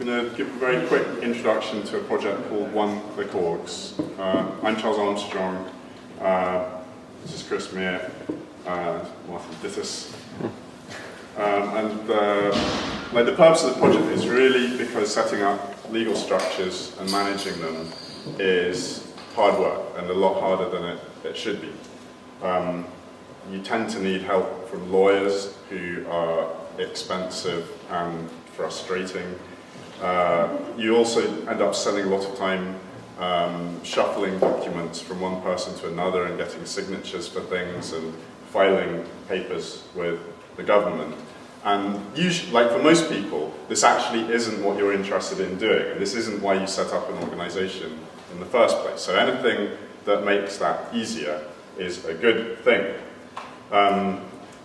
I'm going to give a very quick introduction to a project called One-Click-Orgs. I'm Charles Armstrong. This is Chris Mear, Martin Dittus. The purpose of the project is really because setting up legal structures and managing them is hard work and a lot harder than it should be. You tend to need help from lawyers who are expensive and frustrating. You also end up spending a lot of time shuffling documents from one person to another and getting signatures for things and filing papers with the government. And usually, like for most people, this actually isn't what you're interested in doing, and this isn't why you set up an organization in the first place. So anything that makes that easier is a good thing.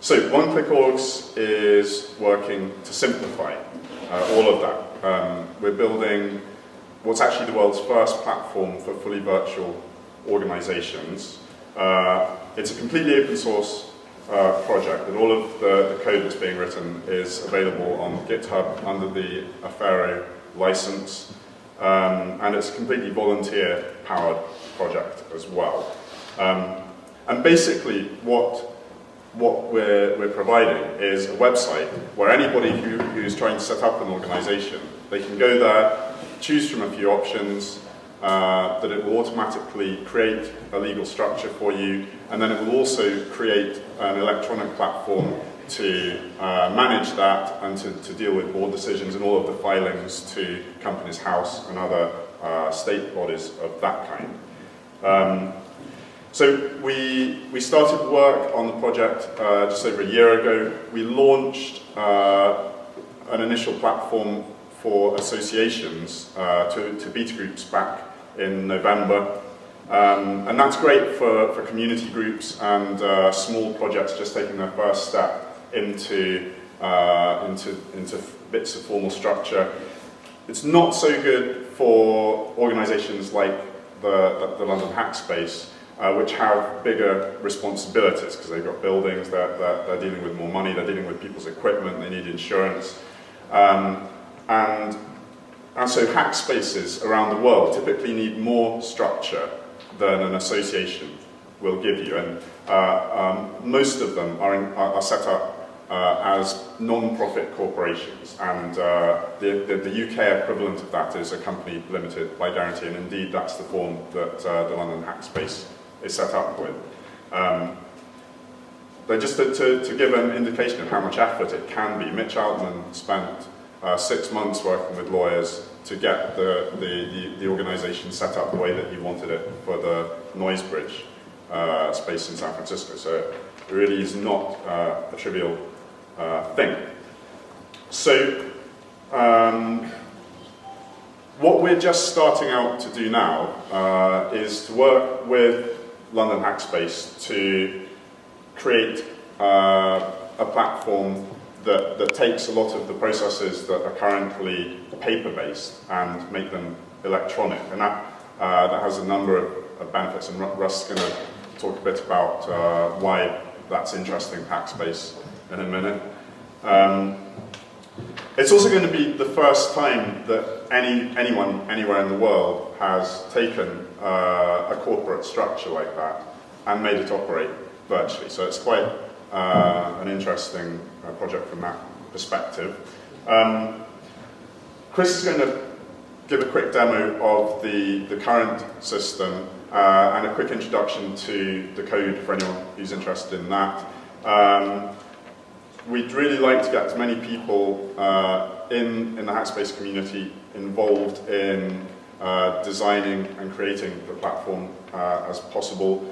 So One-Click-Orgs is working to simplify all of that. We're building what's actually the world's first platform for fully virtual organizations. It's a completely open source project, and all of the code that's being written is available on GitHub under the Affero license, and it's a completely volunteer-powered project as well. And basically, what we're providing is a website where anybody who's trying to set up an organization, they can go there, choose from a few options, that it will automatically create a legal structure for you, and then it will also create an electronic platform to manage that and to deal with board decisions and all of the filings to Companies House and other state bodies of that kind. So we started work on the project just over a year ago. We launched an initial platform for associations to beta groups back in November. And that's great for community groups and small projects just taking their first step into bits of formal structure. It's not so good for organizations like the London Hackspace, which have bigger responsibilities because they've got buildings, they're dealing with more money, they're dealing with people's equipment, they need insurance. And so Hackspaces around the world typically need more structure than an association will give you. And most of them are set up as non-profit corporations. And the UK equivalent of that is a company limited by guarantee, and indeed that's the form that the London Hackspace is set up with. Just to give an indication of how much effort it can be, Mitch Altman spent 6 months working with lawyers to get the organization set up the way that he wanted it for the Noise Bridge space in San Francisco. So it really is not a trivial thing. So what we're just starting out to do now is to work with London Hackspace to create a platform that takes a lot of the processes that are currently paper-based and make them electronic. And that has a number of benefits, and Russ is going to talk a bit about why that's interesting for Hackspace in a minute. It's also going to be the first time that anyone anywhere in the world has taken a corporate structure like that and made it operate virtually. So it's quite an interesting project from that perspective. Chris is going to give a quick demo of the current system and a quick introduction to the code for anyone who's interested in that. We'd really like to get as many people in the Hackspace community involved in designing and creating the platform as possible.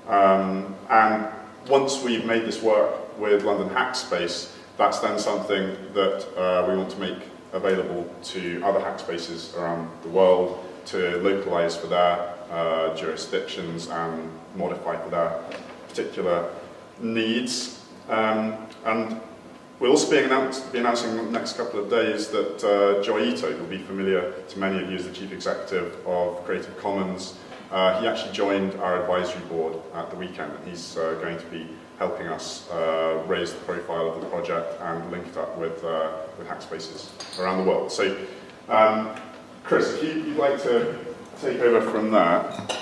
And once we've made this work with London Hackspace, that's then something that we want to make available to other Hackspaces around the world to localize for their jurisdictions and modify for their particular needs. And we'll also be announcing in the next couple of days that Joy Ito will be familiar to many of you as the Chief Executive of Creative Commons. He actually joined our advisory board at the weekend, and he's going to be helping us raise the profile of the project and link it up with Hackspaces around the world. So Chris, if you'd like to take over from that.